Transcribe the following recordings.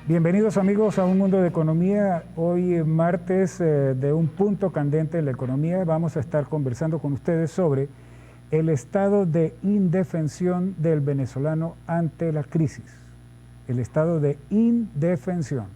Bienvenidos amigos a Un Mundo de Economía. Hoy martes de un punto candente en la economía vamos a estar conversando con ustedes sobre el estado de indefensión del venezolano ante la crisis. El estado de indefensión,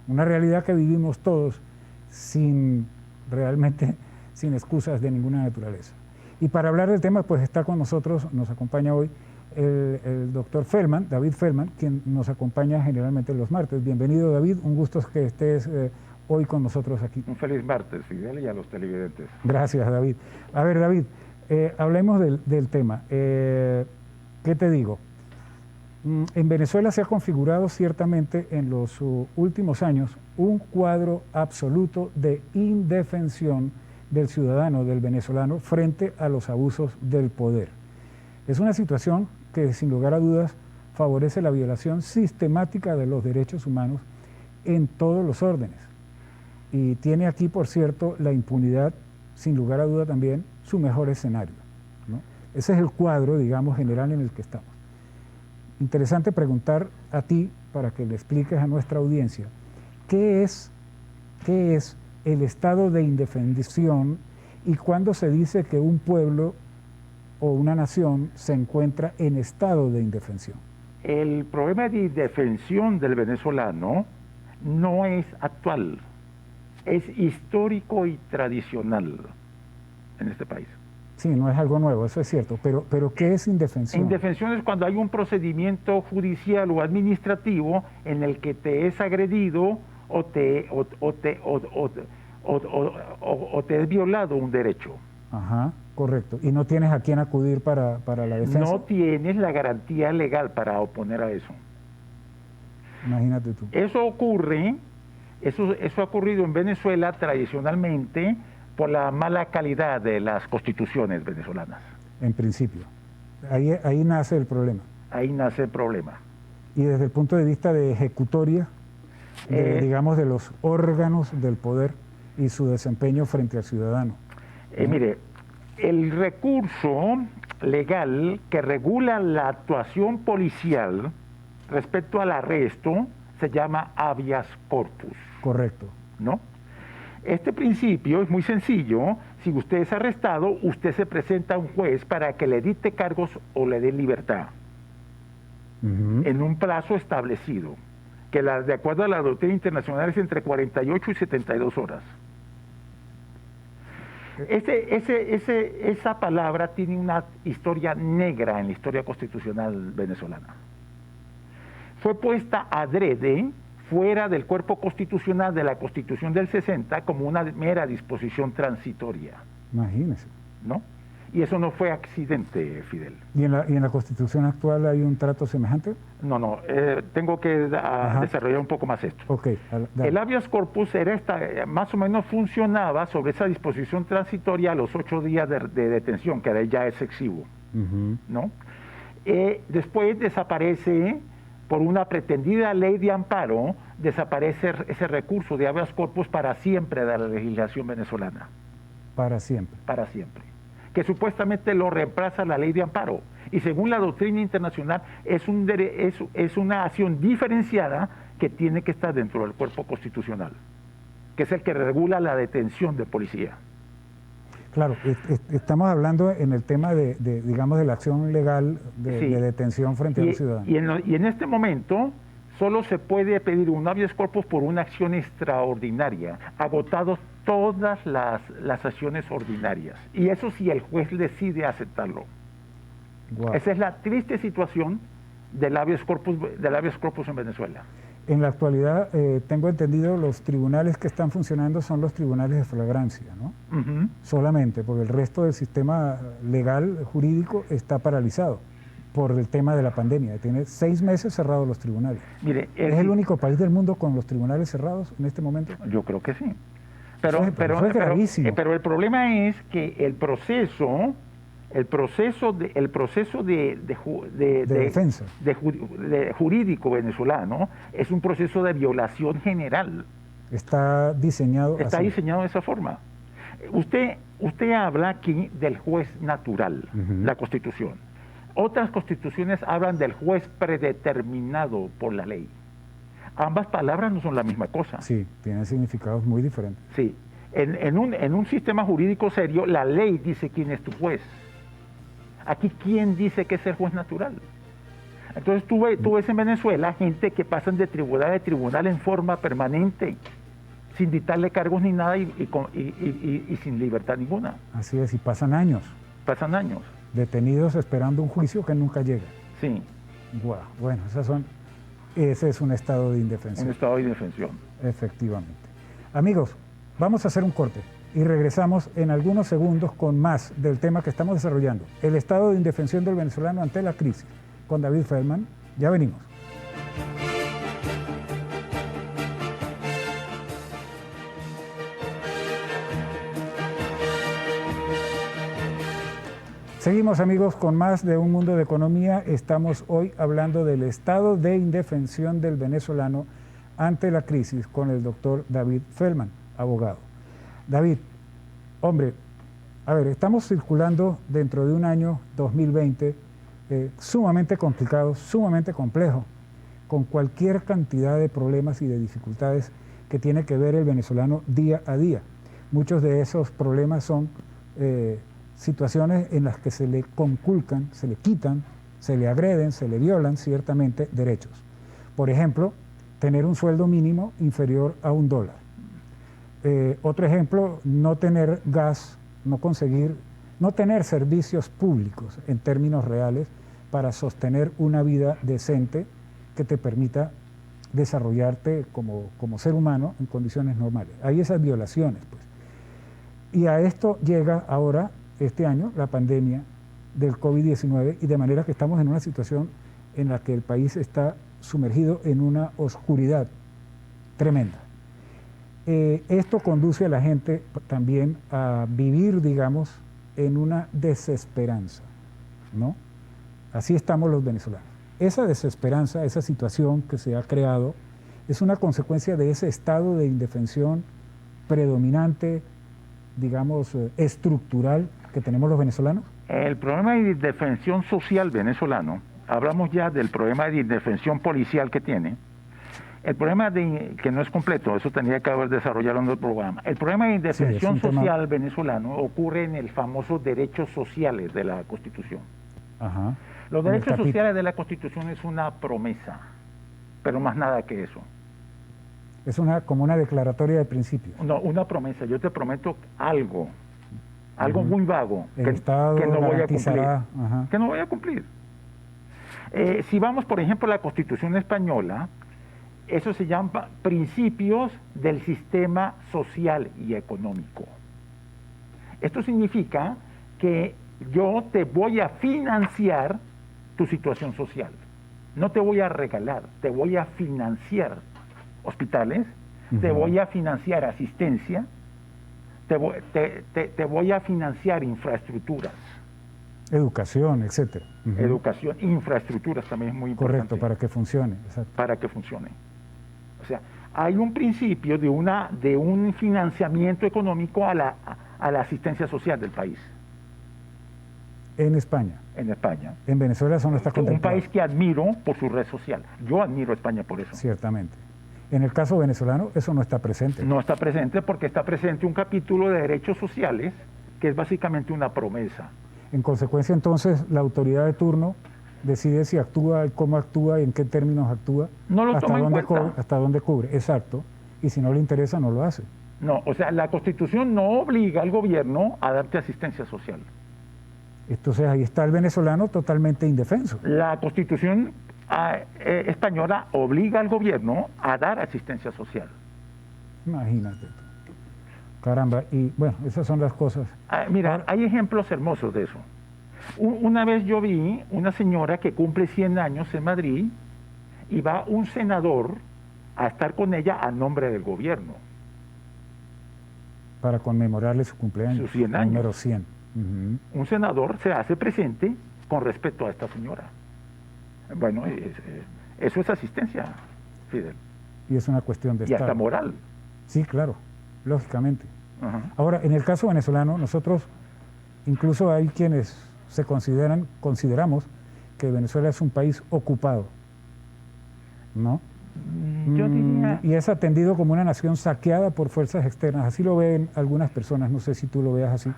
una realidad que vivimos todos realmente sin excusas de ninguna naturaleza. Y para hablar del tema, pues está con nosotros, nos acompaña hoy el doctor Feldman, David Feldman, quien nos acompaña generalmente los martes. Bienvenido, David, un gusto que estés hoy con nosotros aquí. Un feliz martes, Fidel, y a los televidentes. Gracias, David. A ver, David, hablemos del tema. ¿Qué te digo? En Venezuela se ha configurado ciertamente en los últimos años un cuadro absoluto de indefensión del ciudadano, del venezolano, frente a los abusos del poder. Es una situación que sin lugar a dudas favorece la violación sistemática de los derechos humanos en todos los órdenes. Y tiene aquí, por cierto, la impunidad, sin lugar a duda también, su mejor escenario, ¿no? Ese es el cuadro, digamos, general en el que estamos. Interesante preguntar a ti, para que le expliques a nuestra audiencia, ¿qué es el estado de indefensión y cuándo se dice que un pueblo o una nación se encuentra en estado de indefensión? El problema de indefensión del venezolano no es actual, es histórico y tradicional en este país. Sí, no es algo nuevo, eso es cierto, pero ¿qué es indefensión? Indefensión es cuando hay un procedimiento judicial o administrativo en el que te es agredido o te es violado un derecho. Ajá, correcto. ¿Y no tienes a quién acudir para la defensa? No tienes la garantía legal para oponer a eso. Imagínate tú. Eso ha ocurrido en Venezuela tradicionalmente por la mala calidad de las constituciones venezolanas. En principio. Ahí nace el problema. Ahí nace el problema. Y desde el punto de vista de ejecutoria, digamos, de los órganos del poder y su desempeño frente al ciudadano. Mire, el recurso legal que regula la actuación policial respecto al arresto se llama habeas corpus. Correcto. ¿No? Este principio es muy sencillo. Si usted es arrestado, usted se presenta a un juez para que le dicte cargos o le dé libertad en un plazo establecido, que de acuerdo a la doctrina internacional es entre 48 y 72 horas. Esa palabra tiene una historia negra en la historia constitucional venezolana. Fue puesta adrede fuera del cuerpo constitucional de la Constitución del 60 como una mera disposición transitoria. Imagínese. ¿No? Y eso no fue accidente, Fidel. ¿Y en la Constitución actual hay un trato semejante? No, tengo que desarrollar un poco más esto. Okay, el habeas corpus más o menos funcionaba sobre esa disposición transitoria a los 8 días de detención, que ya es excesivo. ¿No? Después desaparece, por una pretendida ley de amparo, desaparece ese recurso de habeas corpus para siempre de la legislación venezolana. Para siempre. Para siempre. Que supuestamente lo reemplaza la ley de amparo. Y según la doctrina internacional, es una acción diferenciada que tiene que estar dentro del cuerpo constitucional, que es el que regula la detención de policía. Claro, estamos hablando en el tema digamos, de la acción legal de detención frente a los ciudadanos. Y en este momento solo se puede pedir un habeas corpus por una acción extraordinaria, agotados todas las acciones ordinarias. Y eso si el juez decide aceptarlo. Wow. Esa es la triste situación del habeas corpus en Venezuela. En la actualidad, tengo entendido, los tribunales que están funcionando son los tribunales de flagrancia, ¿no? Solamente, porque el resto del sistema legal, jurídico, está paralizado por el tema de la pandemia. Tiene 6 meses cerrados los tribunales. Mire, ¿es el único país del mundo con los tribunales cerrados en este momento? Yo creo que sí. Pero el problema es que el proceso defensa jurídico venezolano es un proceso de violación general. Está diseñado de esa forma. Usted habla aquí del juez natural, la Constitución. Otras constituciones hablan del juez predeterminado por la ley. Ambas palabras no son la misma cosa. Sí, tienen significados muy diferentes. Sí. En un sistema jurídico serio, la ley dice quién es tu juez. Aquí, ¿quién dice que es el juez natural? Entonces tú ves en Venezuela gente que pasan de tribunal a tribunal en forma permanente, sin dictarle cargos ni nada y sin libertad ninguna. Así es, y pasan años. Pasan años. Detenidos esperando un juicio que nunca llega. Sí. Wow. Bueno, ese es un estado de indefensión. Un estado de indefensión. Efectivamente. Amigos, vamos a hacer un corte y regresamos en algunos segundos con más del tema que estamos desarrollando, el estado de indefensión del venezolano ante la crisis, con David Feldman. Ya venimos. Seguimos, amigos, con más de Un Mundo de Economía. Estamos hoy hablando del estado de indefensión del venezolano ante la crisis con el doctor David Feldman, abogado. David, hombre, a ver, estamos circulando dentro de un año 2020 sumamente complicado, sumamente complejo, con cualquier cantidad de problemas y de dificultades que tiene que ver el venezolano día a día. Muchos de esos problemas son situaciones en las que se le conculcan, se le quitan, se le agreden, se le violan ciertamente derechos. Por ejemplo, tener un sueldo mínimo inferior a $1. Otro ejemplo, no tener gas, no tener servicios públicos en términos reales para sostener una vida decente que te permita desarrollarte como ser humano en condiciones normales. Hay esas violaciones, pues. Y a esto llega ahora, este año, la pandemia del COVID-19, y de manera que estamos en una situación en la que el país está sumergido en una oscuridad tremenda. Esto conduce a la gente también a vivir, digamos, en una desesperanza, ¿no? Así estamos los venezolanos. Esa desesperanza, esa situación que se ha creado, es una consecuencia de ese estado de indefensión predominante, digamos, estructural que tenemos los venezolanos. El problema de indefensión social venezolano, hablamos ya del problema de indefensión policial que tiene. El problema que no es completo, eso tendría que haber desarrollado en el programa. El problema de indefensión social venezolano ocurre en el famoso derechos sociales de la Constitución. Ajá. Los derechos sociales de la Constitución es una promesa, pero más nada que eso. Es como una declaratoria de principios. No, una promesa. Yo te prometo algo muy vago, que no voy a cumplir. Ajá. Que no voy a cumplir. Si vamos, por ejemplo, a la Constitución española, eso se llama principios del sistema social y económico. Esto significa que yo te voy a financiar tu situación social. No te voy a regalar, te voy a financiar hospitales, te voy a financiar asistencia, te voy a financiar infraestructuras. Educación, etcétera. Educación, infraestructuras también es muy importante. Correcto, para que funcione. Exacto. Para que funcione. O sea, hay un principio de un financiamiento económico a la asistencia social del país. En España. En España. En Venezuela eso no está contemplado. Un país que admiro por su red social. Yo admiro a España por eso. Ciertamente. En el caso venezolano eso no está presente. No está presente porque está presente un capítulo de derechos sociales que es básicamente una promesa. En consecuencia, entonces, la autoridad de turno decide si actúa, cómo actúa y en qué términos actúa, no lo toma en cuenta. Hasta dónde cubre, exacto. Y si no le interesa, no lo hace. No, o sea, la Constitución no obliga al gobierno a darte asistencia social. Entonces ahí está el venezolano totalmente indefenso. La Constitución española obliga al gobierno a dar asistencia social. Imagínate. Caramba, y bueno, esas son las cosas. Mira, hay ejemplos hermosos de eso. Una vez yo vi una señora que cumple 100 años en Madrid y va un senador a estar con ella a nombre del gobierno. Para conmemorarle su cumpleaños. Sus 100 años. Número 100. Un senador se hace presente con respecto a esta señora. Bueno, eso es asistencia, Fidel. Y es una cuestión de Estado. Y hasta moral. Sí, claro, lógicamente. Ahora, en el caso venezolano, nosotros, incluso hay quienes consideramos que Venezuela es un país ocupado, ¿no? Yo diría... Y es atendido como una nación saqueada por fuerzas externas. Así lo ven algunas personas, no sé si tú lo veas así,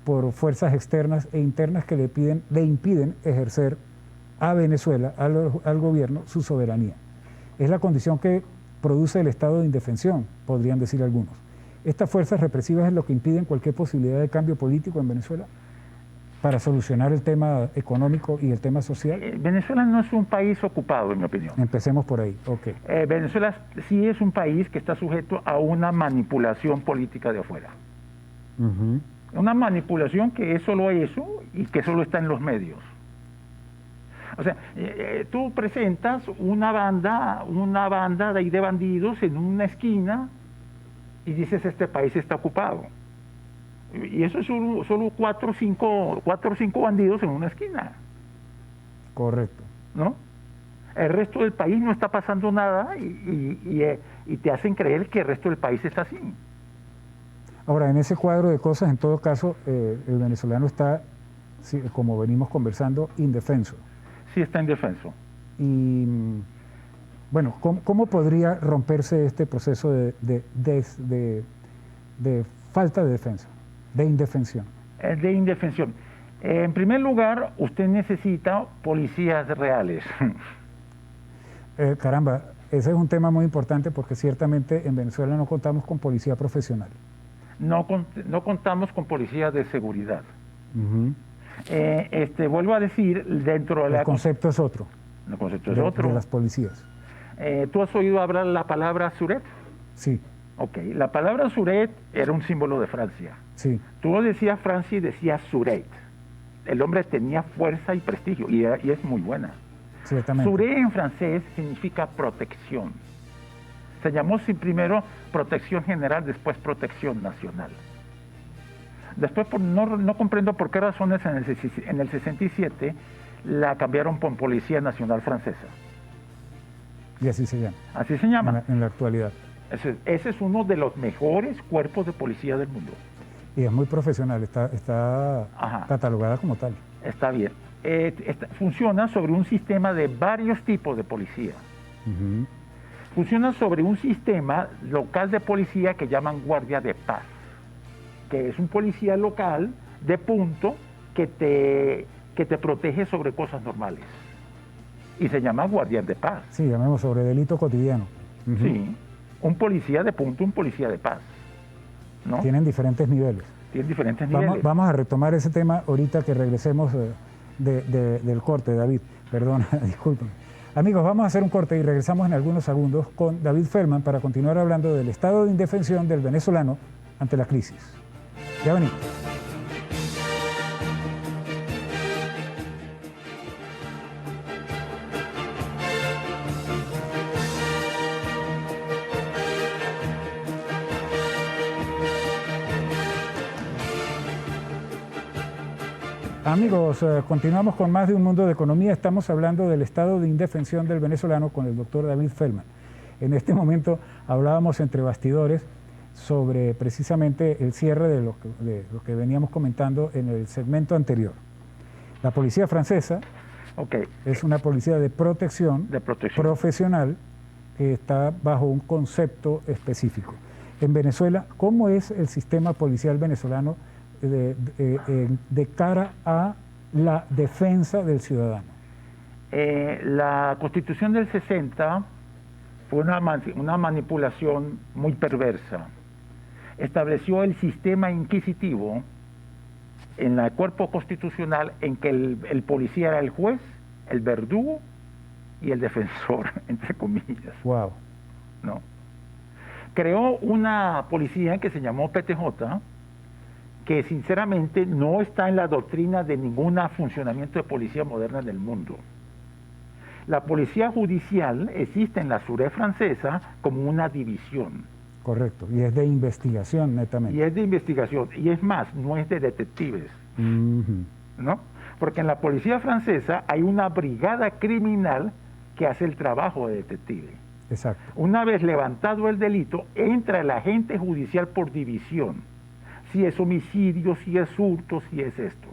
por fuerzas externas e internas que le impiden ejercer a Venezuela, al gobierno, su soberanía. Es la condición que produce el estado de indefensión, podrían decir algunos. ¿Estas fuerzas represivas es lo que impiden cualquier posibilidad de cambio político en Venezuela para solucionar el tema económico y el tema social? Venezuela no es un país ocupado, en mi opinión. Empecemos por ahí, ok. Venezuela sí es un país que está sujeto a una manipulación política de afuera. Una manipulación que es solo eso y que solo está en los medios. O sea, tú presentas una banda de bandidos en una esquina y dices este país está ocupado. Y eso es solo 4 o 5 bandidos en una esquina. Correcto. ¿No? El resto del país no está pasando nada y te hacen creer que el resto del país está así. Ahora, en ese cuadro de cosas, en todo caso, el venezolano está, como venimos conversando, indefenso. Sí, está indefenso. Y, bueno, ¿cómo podría romperse este proceso de falta de defensa, de indefensión? De indefensión. En primer lugar, usted necesita policías reales. Caramba, ese es un tema muy importante porque ciertamente en Venezuela no contamos con policía profesional. No contamos con policías de seguridad. Vuelvo a decir, dentro de la... El concepto es otro. El concepto es otro. De las policías. ¿Tú has oído hablar la palabra Suret? Sí. Ok, la palabra Suret era un símbolo de Francia. Sí. Tú lo decías Francia y decías Suret. El hombre tenía fuerza y prestigio y es muy buena. Ciertamente. Suret en francés significa protección. Se llamó primero protección general, después protección nacional. Después, no comprendo por qué razones, en el 67 la cambiaron por Policía Nacional Francesa. Y así se llama. Así se llama. En la actualidad. Ese es uno de los mejores cuerpos de policía del mundo. Y es muy profesional, está catalogada como tal. Está bien. Funciona sobre un sistema de varios tipos de policía. Funciona sobre un sistema local de policía que llaman guardia de paz, que es un policía local de punto que te protege sobre cosas normales. Y se llama guardia de paz. Sí, llamemos sobre delito cotidiano. Sí, un policía de punto, un policía de paz. ¿No? Tienen diferentes niveles. Tienen diferentes niveles. Vamos a retomar ese tema ahorita que regresemos del corte, David. Perdona, disculpen. Amigos, vamos a hacer un corte y regresamos en algunos segundos con David Feldman para continuar hablando del estado de indefensión del venezolano ante la crisis. Ya venimos. Amigos, continuamos con más de Un Mundo de Economía. Estamos hablando del estado de indefensión del venezolano con el doctor David Feldman. En este momento hablábamos entre bastidores sobre precisamente el cierre de lo que veníamos comentando en el segmento anterior. La policía francesa es una policía de protección profesional que está bajo un concepto específico. En Venezuela, ¿cómo es el sistema policial venezolano de cara a la defensa del ciudadano? La Constitución del 60 fue una manipulación muy perversa. Estableció el sistema inquisitivo en el cuerpo constitucional en que el policía era el juez, el verdugo y el defensor, entre comillas. Wow. ¿No? Creó una policía que se llamó PTJ, que sinceramente no está en la doctrina de ningún funcionamiento de policía moderna en el mundo. La policía judicial existe en la Suret francesa como una división. Correcto, y es de investigación netamente. Y es de investigación, y es más, no es de detectives, ¿no? Porque en la policía francesa hay una brigada criminal que hace el trabajo de detective. Exacto. Una vez levantado el delito, entra el agente judicial por división. Si es homicidio, si es hurto, si es esto.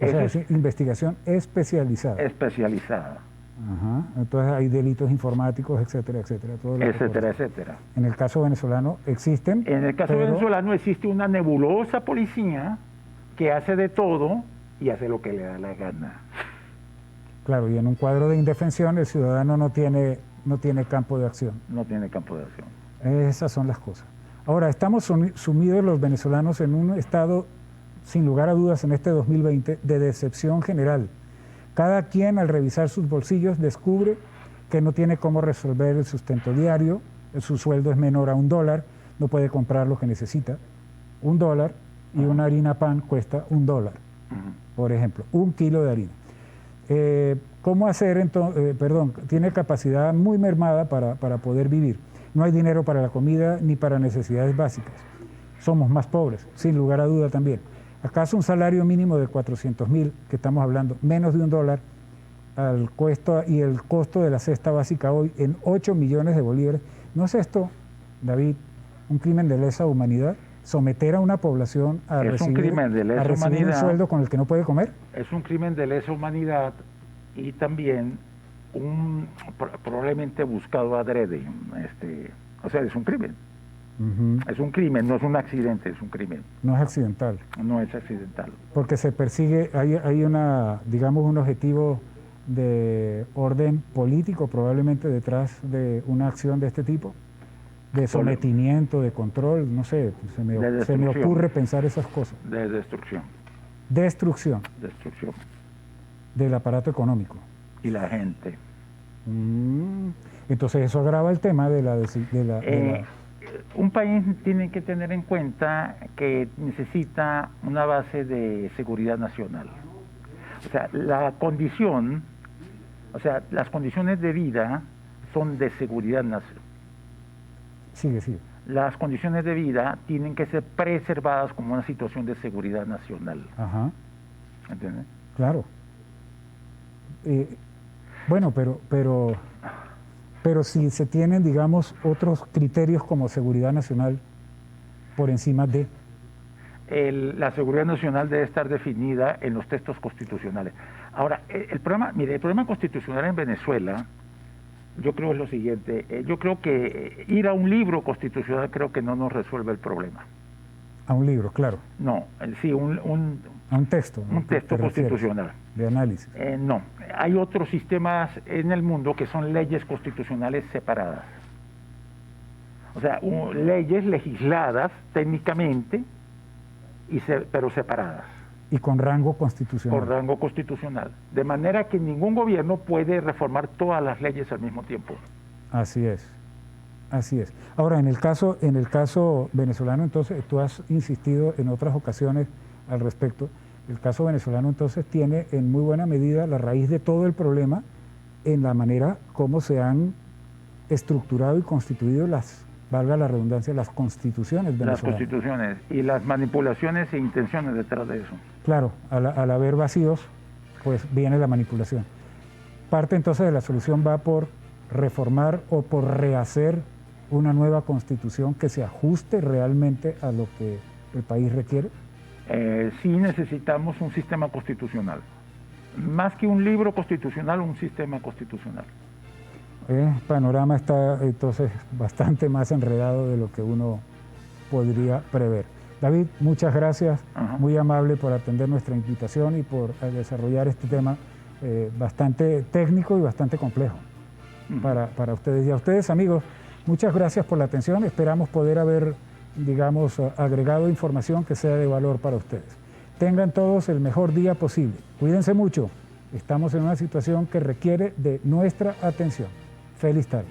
O sea, es investigación especializada. Especializada. Ajá. Entonces hay delitos informáticos, etcétera, etcétera. Todo lo etcétera, etcétera. En el caso venezolano existen. En el caso venezolano existe una nebulosa policía que hace de todo y hace lo que le da la gana. Claro, y en un cuadro de indefensión el ciudadano no tiene campo de acción. No tiene campo de acción. Esas son las cosas. Ahora, estamos sumidos los venezolanos en un estado, sin lugar a dudas, en este 2020, de decepción general. Cada quien al revisar sus bolsillos descubre que no tiene cómo resolver el sustento diario, su sueldo es menor a $1, no puede comprar lo que necesita. $1 y una harina pan cuesta $1, por ejemplo, 1 kilo de harina. ¿Cómo hacer entonces? Tiene capacidad muy mermada para poder vivir. No hay dinero para la comida ni para necesidades básicas. Somos más pobres, sin lugar a duda también. ¿Acaso un salario mínimo de 400.000, que estamos hablando, menos de $1, al costo, y el costo de la cesta básica hoy en 8 millones de bolívares? ¿No es esto, David, un crimen de lesa humanidad? ¿Someter a una población a recibir un sueldo con el que no puede comer? Es un crimen de lesa humanidad y también probablemente buscado adrede. O sea, es un crimen. Es un crimen, no es un accidente, es un crimen. No es accidental. No es accidental. Porque se persigue, hay un objetivo de orden político probablemente detrás de una acción de este tipo, de sometimiento, de control, no sé, se me ocurre pensar esas cosas. De destrucción. Destrucción. Destrucción. Del aparato económico. Y la gente. Entonces eso agrava el tema de la un país tiene que tener en cuenta que necesita una base de seguridad nacional. O sea, las condiciones de vida son de seguridad nacional. Sigue. Las condiciones de vida tienen que ser preservadas como una situación de seguridad nacional. Ajá. ¿Entiendes? Claro. Bueno, pero si se tienen, digamos, otros criterios como seguridad nacional por encima de... La seguridad nacional debe estar definida en los textos constitucionales. Ahora, el problema constitucional en Venezuela, yo creo es lo siguiente. Yo creo que ir a un libro constitucional creo que no nos resuelve el problema. A un libro, claro. No, sí, a un texto. Un texto constitucional. De análisis. No, hay otros sistemas en el mundo que son leyes constitucionales separadas. O sea, leyes legisladas técnicamente, pero separadas. Y con rango constitucional. Con rango constitucional. De manera que ningún gobierno puede reformar todas las leyes al mismo tiempo. Así es. Ahora, en el caso venezolano, entonces, tú has insistido en otras ocasiones al respecto. El caso venezolano, entonces, tiene en muy buena medida la raíz de todo el problema en la manera como se han estructurado y constituido valga la redundancia, las constituciones venezolanas. Las constituciones y las manipulaciones e intenciones detrás de eso. Claro, al haber vacíos, pues viene la manipulación. Parte entonces de la solución va por reformar o por rehacer una nueva constitución que se ajuste realmente a lo que el país requiere. Sí necesitamos un sistema constitucional. Más que un libro constitucional, un sistema constitucional. El panorama está entonces bastante más enredado de lo que uno podría prever. David, muchas gracias, muy amable por atender nuestra invitación y por desarrollar este tema bastante técnico y bastante complejo para ustedes. Y a ustedes, amigos, muchas gracias por la atención. Esperamos poder haber, digamos, agregado información que sea de valor para ustedes. Tengan todos el mejor día posible. Cuídense mucho. Estamos en una situación que requiere de nuestra atención. Feliz tarde.